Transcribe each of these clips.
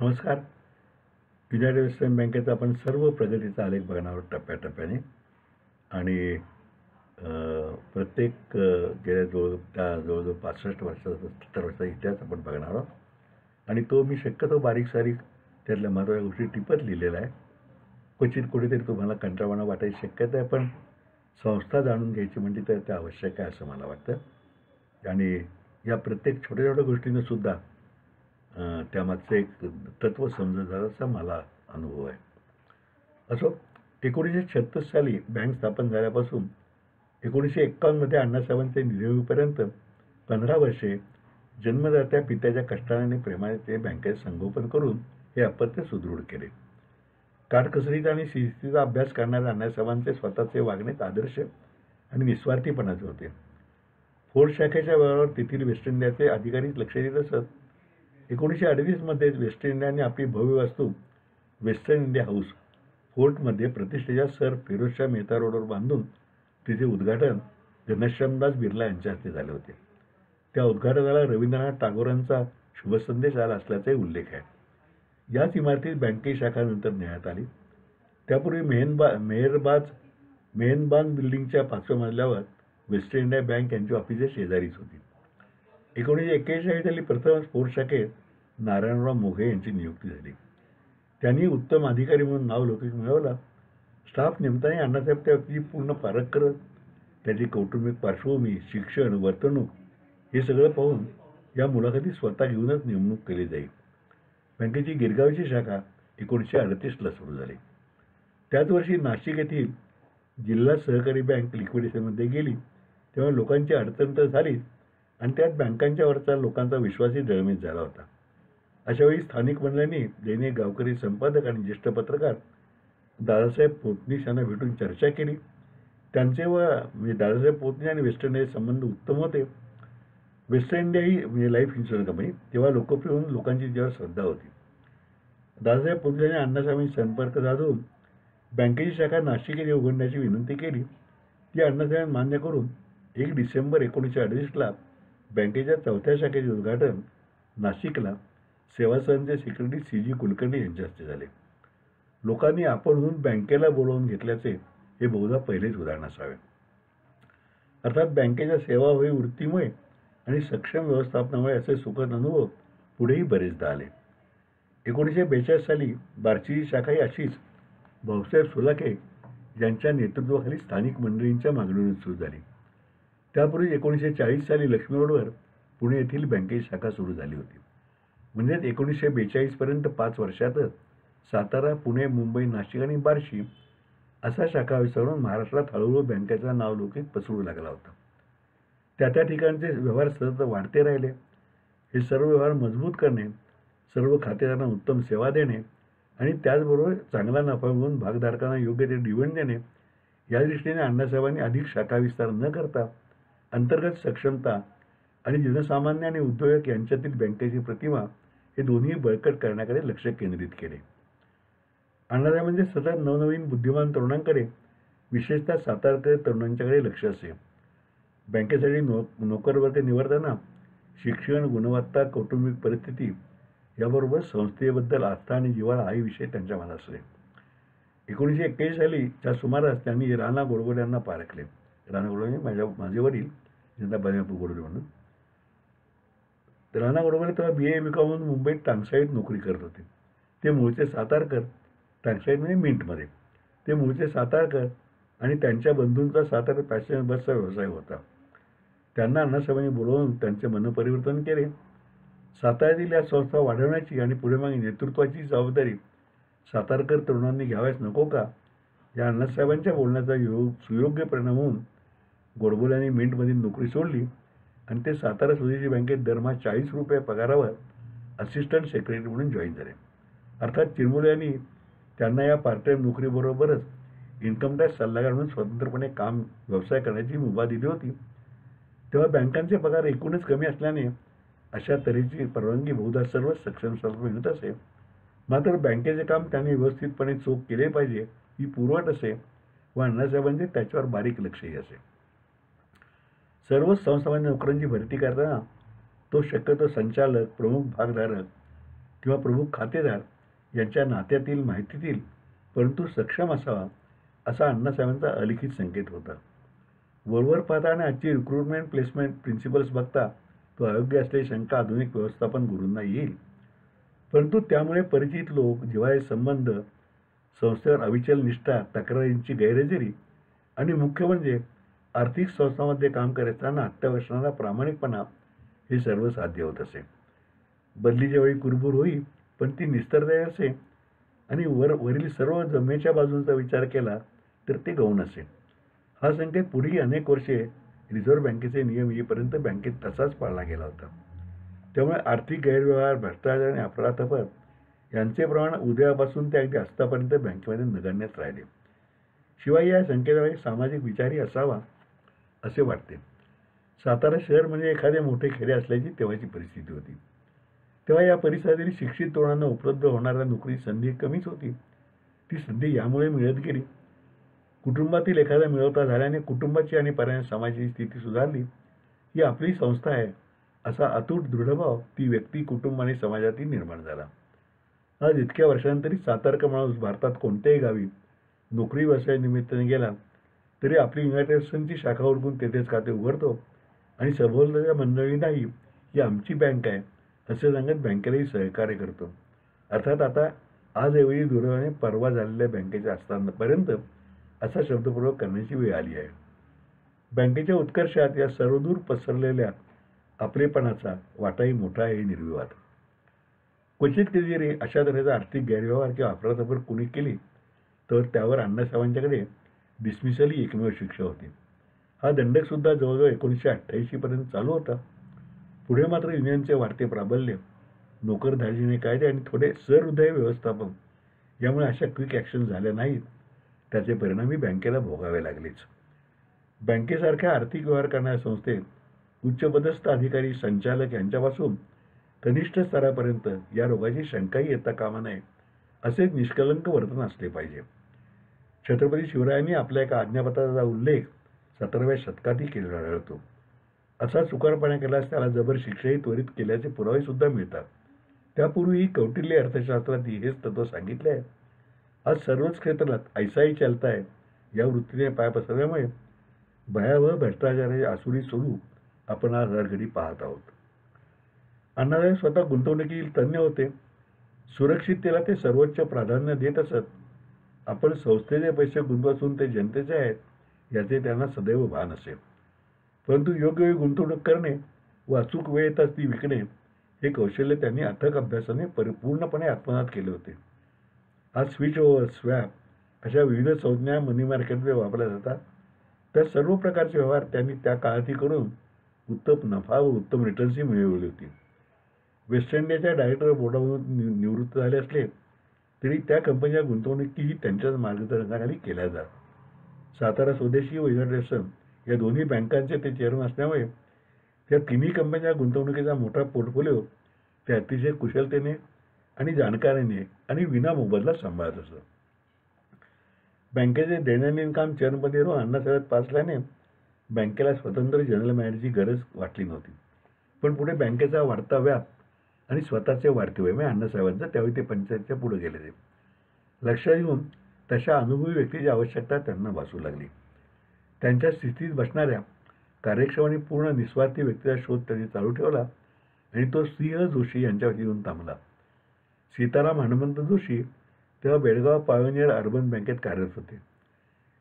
नमस्कार. United western बँकेचा आपण सर्व प्रगतीचा आलेख बघणार आहोत टप्प्याटप्प्याने. आणि प्रत्येक गेल्या जवळजवळ 65 वर्षाचा 70 वर्षाचा इतिहास आपण बघणार आहोत. आणि तो मी शक्यतो बारीक सारीक त्यातल्या महत्त्वाच्या गोष्टी टिपत लिहिलेला आहे. क्वचित कुठेतरी तुम्हाला कंटाळवाणं वाटायची शक्यता आहे, पण संस्था जाणून घ्यायची म्हणजे ते आवश्यक आहे असं मला वाटतं. आणि या प्रत्येक छोट्या छोट्या गोष्टींना सुद्धा त्यामागचं एक तत्त्व समजत असा मला अनुभव आहे. असो, 1936 साली बँक स्थापन झाल्यापासून 1951 अण्णासाहेबांचे निधन 15 वर्षे जन्मदात्या पित्याच्या कष्टाने आणि प्रेमाने ते बँकेचे संगोपन करून हे अपत्य सुदृढ केले. काटकसरीचा आणि शिस्तीचा अभ्यास करणाऱ्या अण्णासाहेबांचे स्वतःचे वागणे आदर्श आणि निस्वार्थीपणाचे होते. फोर्ट शाखेच्या व्यवहारावर तेथील वेस्ट इंडियाचे अधिकारी लक्ष देत असत. 1938 वेस्ट इंडियाने आपली भव्य वास्तू वेस्टर्न इंडिया हाऊस फोर्टमध्ये प्रतिष्ठेच्या सर फिरोजशाह मेहता रोडवर बांधून तिचे उद्घाटन घनश्यामदास बिर्ला यांच्या हस्ते झाले होते. त्या उद्घाटनाला रवींद्रनाथ टागोरांचा शुभसंदेश आला असल्याचाही उल्लेख आहे. याच इमारतीत बँकेची शाखा नंतर नेण्यात आली. त्यापूर्वी मेहनबान बिल्डिंगच्या 5व्या मजल्यावर वेस्ट इंडिया बँक यांची ऑफिसे शेजारीच होती. 1941 साली प्रथम फोर्ट शाखेत नारायणराव मोघे यांची नियुक्ती झाली. त्यांनी उत्तम अधिकारी म्हणून नावलौकिक मिळवला. स्टाफ नेमताना अण्णासाहेब त्या व्यक्तीची पूर्ण पारख करत त्याची कौटुंबिक पार्श्वभूमी, शिक्षण, वर्तणूक हे सगळं पाहून या मुलाखती स्वतः घेऊनच नेमणूक केली जाईल. बँकेची गिरगावची शाखा 1938 सुरू झाली. त्याच वर्षी नाशिक येथील जिल्हा सहकारी बँक लिक्विडेशनमध्ये गेली. तेव्हा लोकांची अडचण तर झालीच, आणि त्यात बँकांच्यावरचा लोकांचा विश्वासही डळमळीत झाला होता. अशावेळी स्थानिक मंडळांनी दैनिक गावकरी संपादक आणि ज्येष्ठ पत्रकार दादासाहेब पोतनीस यांना भेटून चर्चा केली. त्यांचे म्हणजे दादासाहेब पोतनीस आणि वेस्ट इंडियाचे संबंध उत्तम होते. वेस्ट इंडिया ही म्हणजे लाईफ इन्शुरन्स कंपनी तेव्हा लोकप्रिय होऊन लोकांची जेव्हा श्रद्धा होती. दादासाहेब पोतनीस यांनी अण्णासाहेबांशी संपर्क साधून बँकेची शाखा नाशिक येथे उघडण्याची विनंती केली. ती अण्णासाहेबांनी मान्य करून 1 डिसेंबर 1938 बँकेच्या 4थ्या शाखेचे उद्घाटन नाशिकला सेवासदनचे सेक्रेटरी CG कुलकर्णी यांच्या हस्ते झाले. लोकांनी आपणहून बँकेला बोलावून घेतल्याचे हे बहुधा पहिलेच उदाहरण असावे. अर्थात बँकेच्या सेवाभावी वृत्तीमुळे आणि सक्षम व्यवस्थापनामुळे असे सुखद अनुभव पुढेही बरेचदा आले. 1942 साली बार्शीची शाखा ही अशीच भाऊसाहेब सोलाके यांच्या नेतृत्वाखाली स्थानिक मंडळींच्या मागणीवरून सुरू झाली. त्यापूर्वी 1940 साली लक्ष्मी रोडवर पुणे येथील बँकेची शाखा सुरू झाली होती. म्हणजेच 1942 5 वर्षातच सातारा, पुणे, मुंबई, नाशिक आणि बार्शी असा शाखा विस्तारून महाराष्ट्रात हळूहळू बँकेचा नावलौकिक पसरू लागला होता. त्या ठिकाणचे व्यवहार सतत वाढते राहिले. हे सर्व व्यवहार मजबूत करणे, सर्व खातेदारांना उत्तम सेवा देणे आणि त्याचबरोबर चांगला नफा मिळवून भागधारकांना योग्य ते डिव्हिडंड देणे या दृष्टीने अण्णासाहेबांनी अधिक शाखा विस्तार न करता अंतर्गत सक्षमता आणि जनसामान्य आणि उद्योजक यांच्यातील बँकेची प्रतिमा हे दोन्ही बळकट करण्याकडे लक्ष केंद्रित केले. अण्णासाहेबांचे सतत नवनवीन बुद्धिमान तरुणांकडे, विशेषतः सातारकर तरुणांच्याकडे लक्ष असे. बँकेसाठी नोकरवर्ग निवडताना शिक्षण, गुणवत्ता, कौटुंबिक परिस्थिती याबरोबर संस्थेबद्दल आस्था आणि जिव्हाळा हाही विषय त्यांच्या मनात असले. 1941 सालीच्या सुमारास त्यांनी राणा गोडबोले यांना पारखले. राणा गोडबोले माझे वडील, ज्यांना बन्यापूर गोडबोले म्हणून. राणा गोडबोले तेव्हा BA BCom म्हणून मुंबईत टांगसाळीत नोकरी करत होते. ते मूळचे सातारकर. टांगसाळीत म्हणजे मिंटमध्ये. ते मूळचे सातारकर आणि त्यांच्या बंधूंचा सातारा पॅसेंजर बसचा व्यवसाय होता. त्यांना अण्णासाहेबांनी बोलवून त्यांचे मनपरिवर्तन केले. साताऱ्यातील या संस्था वाढवण्याची आणि पुढे मागे नेतृत्वाची जबाबदारी सातारकर तरुणांनी घ्याव्यास नको का, या अण्णासाहेबांच्या बोलण्याचा सुयोग्य परिणाम होऊन गोडबोल्यांनी मिंटमधील नोकरी सोडली आणि ते सातारा स्वदेशी बँकेत दरमहा 40 रुपये पगारावर असिस्टंट सेक्रेटरी म्हणून जॉईन झाले. अर्थात चिरमुले यांनी त्यांना या पार्ट टाईम नोकरीबरोबरच इन्कम टॅक्स सल्लागार म्हणून स्वतंत्रपणे व्यवसाय करण्याची मुभा दिली होती. तेव्हा बँकांचे पगार एकूणच कमी असल्याने अशा तऱ्हेची परवानगी बहुधा सर्व सक्षम संस्था मिळत असे. मात्र बँकेचे काम त्यांनी व्यवस्थितपणे चोख केले पाहिजे ही पूर्वअट असे व अण्णासाहेबांचे त्याच्यावर बारीक लक्षही असे. सर्वच संस्थांमध्ये नोकरांची भरती करताना तो शक्यतो संचालक, प्रमुख भागधारक किंवा प्रमुख खातेदार यांच्या नात्यातील माहितीतील परंतु सक्षम असावा असा अण्णासाहेबांचा अलिखित संकेत होता. वरवर पाहता आणि आजची रिक्रुटमेंट प्लेसमेंट प्रिन्सिपल्स बघता तो अयोग्य असल्याची शंका आधुनिक व्यवस्थापन गुरूंना येईल. परंतु त्यामुळे परिचित लोक, जिव्हाळी संबंध, संस्थेवर अविचल निष्ठा, तक्रारींची गैरहजेरी आणि मुख्य म्हणजे आर्थिक संस्थांमध्ये काम करत असताना अत्यावश्यकता प्रामाणिकपणा हे सर्व साध्य होत असे. बदलीच्या वेळी कुरबुर होई, पण ती निस्तरता असे आणि वरील सर्व जमेच्या बाजूंचा विचार केला तर ते गौण असे. हा संकेत पुढील अनेक वर्षे रिझर्व्ह बँकेचे नियम येईपर्यंत बँकेत तसाच पाळला गेला होता. त्यामुळे आर्थिक गैरव्यवहार, भ्रष्टाचार आणि अफरातफर यांचे प्रमाण उदयापासून ते अगदी अस्तापर्यंत बँकेमध्ये नगण्यच राहिले. शिवाय या संकेतामागे सामाजिक विचारही असावा असे वाटते. सातारा शहर म्हणजे एखादे मोठे खेडे असल्याची तेव्हाची परिस्थिती होती. तेव्हा या परिसरातील शिक्षित तरुणांना उपलब्ध होणाऱ्या नोकरी संधी कमीच होती. ती संधी यामुळे मिळत गेली. कुटुंबातील एखादा मिळवता झाल्याने कुटुंबाची आणि पर्यायाने समाजाची स्थिती सुधारली. ही आपली संस्था आहे असा अतूट दृढभाव ती व्यक्ती, कुटुंब आणि समाजातील निर्माण झाला. आज इतक्या वर्षांतरी सातारकर माणूस भारतात कोणत्याही गावी नोकरी व्यवसाय निमित्ताने गेला तरी आपली युनायटेड स्टेट्सची शाखा उडकून तेथेच खाते उघडतो आणि सभोवतालच्या मंडळींनाही ही आमची बँक आहे असे सांगत बँकेलाही सहकार्य करतो. अर्थात आता आजऐवजी दुर्दैवाने परवा झालेल्या बँकेच्या असतानापर्यंत असा शब्दप्रयोग करण्याची वेळ आली आहे. बँकेच्या उत्कर्षात या सर्वदूर पसरलेल्या आपलेपणाचा वाटाही मोठा आहे, निर्विवाद. क्वचित कधीतरी अशा तऱ्हेचा आर्थिक गैरव्यवहार किंवा अफरातफर कुणी केली तर त्यावर अण्णासाहेबांच्याकडे डिसमिसल ही एकमेव शिक्षा होती. हा दंडकसुद्धा जवळजवळ 1988 पर्यंत चालू होता. पुढे मात्र युनियनचे वाढते प्राबल्य, नोकरदारजीने कायदे आणि थोडे सहृदय व्यवस्थापन यामुळे अशा क्विक ॲक्शन झाल्या नाहीत. त्याचे परिणामी बँकेला भोगावे लागलेच. बँकेसारख्या आर्थिक व्यवहार करणाऱ्या संस्थेत उच्चपदस्थ अधिकारी, संचालक यांच्यापासून कनिष्ठ स्तरापर्यंत या रोगाची शंकाही येता कामा नये असे निष्कलंक वर्तन असले पाहिजे. छत्रपती शिवरायांनी आपल्या एका आज्ञापत्राचा उल्लेख 17व्या शतकातही केलेला आढळतो. असा चुकारपणा केल्यास त्याला जबर शिक्षाही त्वरित केल्याचे पुरावे सुद्धा मिळतात. त्यापूर्वीही कौटिल्य अर्थशास्त्रात हेच तत्व सांगितले आहे. आज सर्वच क्षेत्रात ऐसाही चलता है या वृत्तीने पाय पसरल्यामुळे भयावह भ्रष्टाचाराचे आसुरी स्वरूप आपण आज हरघडी पाहत आहोत. अण्णासाहेब स्वतः गुंतवणुकीतील तज्ज्ञ होते. सुरक्षिततेला ते सर्वोच्च प्राधान्य देत असत. आपण संस्थेचे पैसे गुंतवून ते जनतेचे आहेत याचे त्यांना सदैव भान असे. परंतु योग्य वेळी गुंतवणूक करणे व अचूक वेळ येताच ती विकणे हे कौशल्य त्यांनी अथक अभ्यासाने पूर्णपणे आत्मसात केले होते. आज स्विच ओव्हर, स्वॅप अशा विविध संज्ञा मनी मार्केटमध्ये वापरल्या जातात. त्या सर्व प्रकारचे व्यवहार त्यांनी त्या काळातही करून उत्तम नफा व उत्तम रिटर्न्सही मिळवली होती. वेस्ट इंडियाच्या डायरेक्टर बोर्डामधून निवृत्त झाले असले तरी त्या कंपनीच्या गुंतवणुकीही त्यांच्याच मार्गदर्शनाखाली केल्या जात. सातारा स्वदेशी व युनायटेड या दोन्ही बँकांचे ते चेअरमन असल्यामुळे त्या तिन्ही कंपन्यांच्या गुंतवणुकीचा मोठा पोर्टफोलिओ ते अतिशय कुशलतेने आणि जाणकारीने आणि विनामोबदला सांभाळत असत. बँकेचे दैनंदिन काम चरणपदी राहून अण्णासाहेब पासल्याने बँकेला स्वतंत्र जनरल मॅनेजरची गरज वाटली नव्हती. पण पुढे बँकेचा वाढता व्याप आणि स्वतःचे वाढते वय अण्णासाहेबांचं त्यावेळी ते पंचायतच्या पुढे गेले. ते लक्षात घेऊन तशा अनुभवी व्यक्तीची आवश्यकता त्यांना भासू लागली. त्यांच्या स्थितीत बसणाऱ्या कार्यक्षम आणि पूर्ण निस्वार्थी व्यक्तीचा शोध त्यांनी चालू ठेवला आणि तो सिंह जोशी यांच्यावर येऊन थांबला. सीताराम हनुमंत जोशी तेव्हा बेळगाव पायोनियर अर्बन बँकेत कार्यरत होते.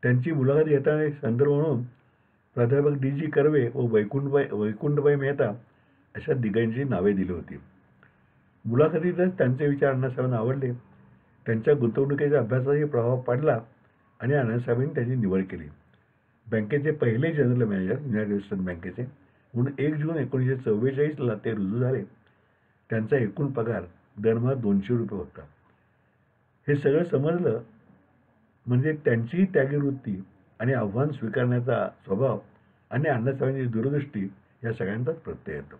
त्यांची मुलाखत घेताना संदर्भ म्हणून प्राध्यापक D.G. कर्वे व वैकुंठबाई मेहता अशा दिग्गजांची नावे दिली होती. मुलाखतीतच त्यांचे विचार अण्णासाहेबांना आवडले. त्यांच्या गुंतवणुकीच्या अभ्यासाचाही प्रभाव पडला आणि अण्णासाहेबांनी त्याची निवड केली. बँकेचे पहिले जनरल मॅनेजर युनायटेड स्टेट्स बँकेचे म्हणून 1 जून 1944 ते रुजू झाले. त्यांचा एकूण पगार दरमहा ₹200 होता. हे सगळं समजलं म्हणजे त्यांचीही त्यागी वृत्ती आणि आव्हान स्वीकारण्याचा स्वभाव आणि अण्णासाहेबांची दूरदृष्टी या सगळ्यांचाच प्रत्यय येतो.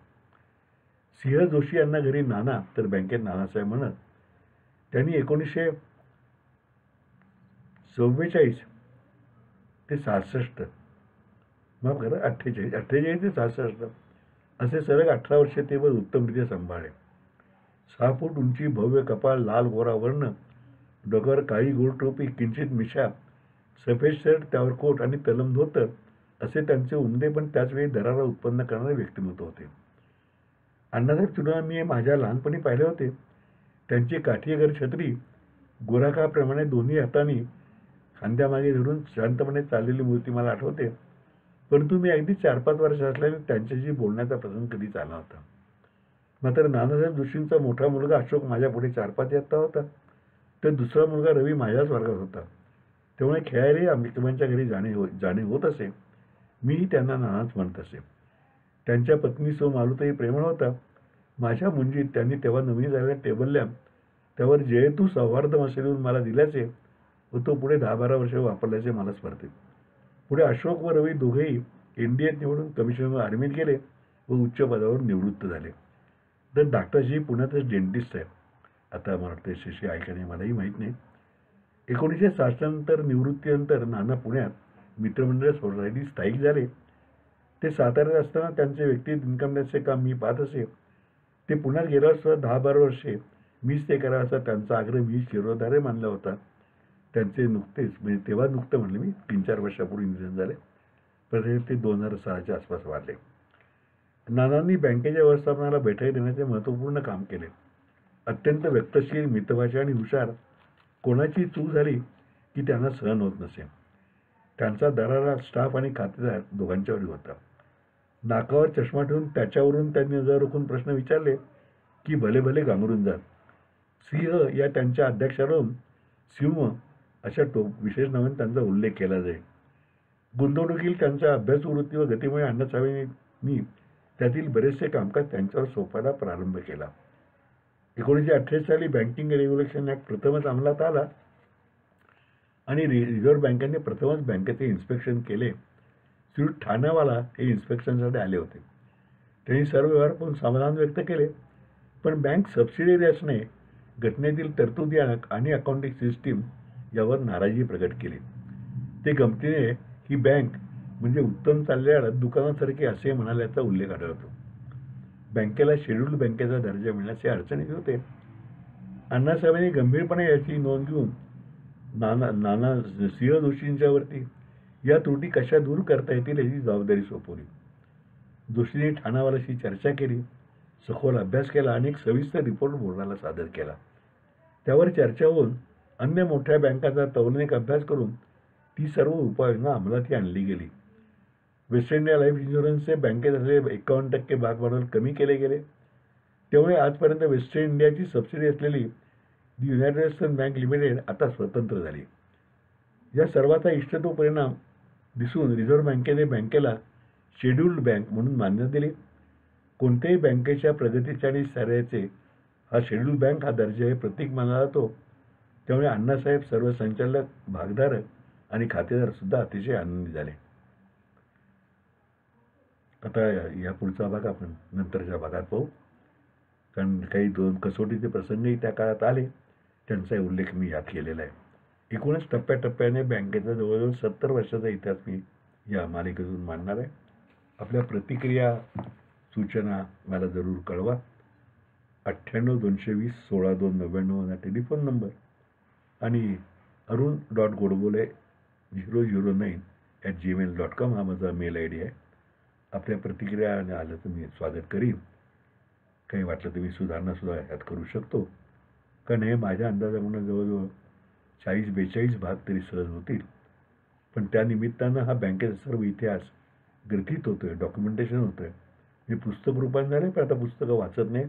सिंह जोशी यांना घरी नाना तर बँकेत नानासाहेब म्हणत. त्यांनी 1944 ते 66 माफ करा 48 ते 66 असे सलग 18 वर्षे ते उत्तमरित्या सांभाळले. 6 फूट उंची, भव्य कपाळ, लाल गोरा वर्ण, डोक्यावर काळी गोल टोपी, किंचित मिशा, सफेद शर्ट, त्यावर कोट आणि तलम धोतर असे त्यांचे उमदे पण त्याचवेळी दरारा उत्पन्न करणारे व्यक्तिमत्व होते. अण्णासाहेब चुडाळा मी माझ्या लहानपणी पाहिले होते. त्यांची काठीगर छत्री गोराखाप्रमाणे दोन्ही हातांनी खांद्यामागे धरून शांतपणे चाललेली मूर्ती मला आठवते. परंतु मी अगदी 4-5 वर्ष असल्याने त्यांच्याशी बोलण्याचा प्रसंग कधीच आला होता. मात्र नानासाहेब जोशींचा मोठा मुलगा अशोक माझ्या पुढे 4-5 इयत्ता होता. तर दुसरा मुलगा रवी माझ्याच वर्गात होता. त्यामुळे खेळायलाही मित्रांच्या घरी जाणे होत असे. मीही त्यांना नानाच म्हणत असे. त्यांच्या पत्नी सौ मालुताई प्रेमळ होता. माझ्या मुंजीत त्यांनी तेव्हा नवीन झालेल्या टेबल लॅम्प त्यावर जयतू सौहार्द मसालीहून मला दिल्याचे व तो पुढे 10-12 वर्ष वापरल्याचे मला स्मरते. पुढे अशोक व रवी दोघेही इंडियन निवडून कमिशनर आर्मीत गेले व उच्च पदावर निवृत्त झाले. तर डॉक्टरजी पुण्यातच डेंटिस्ट आहे. आता मला वाटतं यशस्वी आहे का नाही मलाही माहीत नाही. 1960 नंतर निवृत्तीनंतर नाना पुण्यात मित्रमंडळ सोसायटी स्थायिक झाले. ते साताऱ्यात असताना त्यांचे व्यक्तिगत इन्कम टॅक्सचे काम मी पाहत असे. ते पुण्यात गेल्यावर सुद्धा 10-12 वर्षे मीच ते करावं असा त्यांचा आग्रह मी शिरोधार्य मानला होता. त्यांचे नुकतेच म्हणजे तेव्हा नुकतं म्हणले मी 3-4 वर्षापूर्वी निधन झाले. परत ते 2006च्या आसपास वाढले. नानांनी बँकेच्या व्यवस्थापनाला बैठक देण्याचे महत्त्वपूर्ण काम केले. अत्यंत व्यक्तशील, मितभाषी आणि हुशार. कोणाची चूक झाली की त्यांना सहन होत नसे. त्यांचा दरारा स्टाफ आणि खातेदार दोघांच्यावरही होता. नाकावर चष्मा ठेवून त्याच्यावरून त्यांनी नजर रोखून प्रश्न विचारले की भले भले गांगरून जात. सिंह या त्यांच्या अध्यक्षावरून सिंह अशा विशेष नावाने त्यांचा उल्लेख केला जाईल. गुंतवणुकीतील त्यांच्या अभ्यासवृत्ती व गतीमुळे अण्णासाहेबांनी त्यातील बरेचसे कामकाज त्यांच्यावर सोपायला प्रारंभ केला. 1948 साली बँकिंग रेग्युलेशन ॲक्ट प्रथमच अंमलात आला आणि रिझर्व्ह बँकेने प्रथमच बँकेचे इन्स्पेक्शन केले. श्री ठाण्यावाला हे इन्स्पेक्शनसाठी आले होते. त्यांनी सर्व व्यवहार पाहून समाधान व्यक्त केले. पण बँक सबसिडियरी असणे, घटनेतील तरतुदी आणि अकाउंटिंग सिस्टीम यावर नाराजी प्रकट केली. ते गमतीने ही बँक म्हणजे उत्तम चाललेल्या दुकानासारखी असे म्हणाल्याचा उल्लेख आढळतो. बँकेला शेड्यूल्ड बँकेचा दर्जा मिळण्याचे अडचणीत होते. अण्णासाहेबांनी गंभीरपणे याची नोंद घेऊन नाना सिंह जोशींच्यावरती या त्रुटी कशा दूर करता येतील याची जबाबदारी सोपवली. जोशींनी ठाणावालाशी चर्चा केली, सखोल अभ्यास केला आणि एक सविस्तर रिपोर्ट बोर्डाला सादर केला. त्यावर चर्चा होऊन अन्य मोठ्या बँकांचा तौलनिक अभ्यास करून ती सर्व उपाययोजना अंमलात आणली गेली. वेस्ट इंडिया लाईफ इन्शुरन्सचे बँकेत असलेले 51% भागभांडवल कमी केले गेले. त्यामुळे आजपर्यंत वेस्ट इंडियाची सबसिडी असलेली दी युनायटेड वेस्टर्न बँक लिमिटेड आता स्वतंत्र झाली. या सर्वाचा इष्टतो परिणाम दिसून रिझर्व्ह बँकेने बँकेला शेड्यूल्ड बँक म्हणून मान्यता दिली. कोणत्याही बँकेच्या प्रगतीच्या आणि स्थैर्याचे हा शेड्यूल्ड बँक हा दर्जा हे प्रतीक मानला जातो. त्यामुळे अण्णासाहेब, सर्व संचालक, भागधारक आणि खातेदार सुद्धा अतिशय आनंदी झाले. आता या पुढचा भाग आपण नंतरच्या भागात पाहू, कारण काही 2 कसोटीचे प्रसंगही त्या काळात आले, त्यांचा उल्लेख मी यात केलेला आहे. एकूणच टप्प्याटप्प्याने बँकेचा जवळजवळ 70 वर्षाचा इतिहास मी या मालिकेतून मांडणार आहे. आपल्या प्रतिक्रिया, सूचना मला जरूर कळवा. 98-220-16-299 हा टेलिफोन नंबर आणि arun.godbole009@gmail.com हा माझा मेल ID आहे. आपल्या प्रतिक्रिया आलं तर मी स्वागत करीन. काही वाटलं तर मी सुधारणा ह्यात करू शकतो. कारण हे माझ्या अंदाजामुळे जवळजवळ 40-42 भाग तरी सहज होतील. पण त्यानिमित्तानं हा बँकेचा सर्व इतिहास ग्रथित होतोय, डॉक्युमेंटेशन होतंय. मी पुस्तक रूपाने झाले, पण आता पुस्तकं वाचत नाही.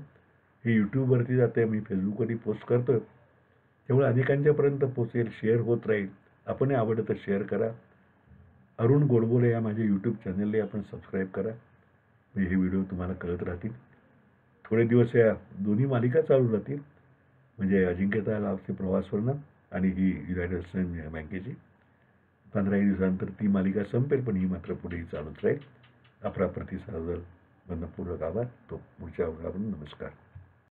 हे यूट्यूबवरती जाते, मी फेसबुकवरती पोस्ट करतोय. त्यामुळे अनेकांच्यापर्यंत पोचेल, शेअर होत राहील. आपणही आवडलं तर शेअर करा. अरुण गोडबोले या माझ्या यूट्यूब चॅनलला आपण सबस्क्राईब करा. म्हणजे हे व्हिडिओ तुम्हाला कळत राहतील. थोडे दिवस या दोन्ही मालिका चालू राहतील, म्हणजे अजिंक्यता लाभचे प्रवासवर्णन आणि ही युनायटेड वेस्टर्न बँकेची. 15 दिवसानंतर ती मालिका संपेल, पण ही मात्र पुढेही चालूच राहील. आपला प्रतिसादाबद्दल मनपूर्वक आभार. तो पुढच्या भागातून नमस्कार.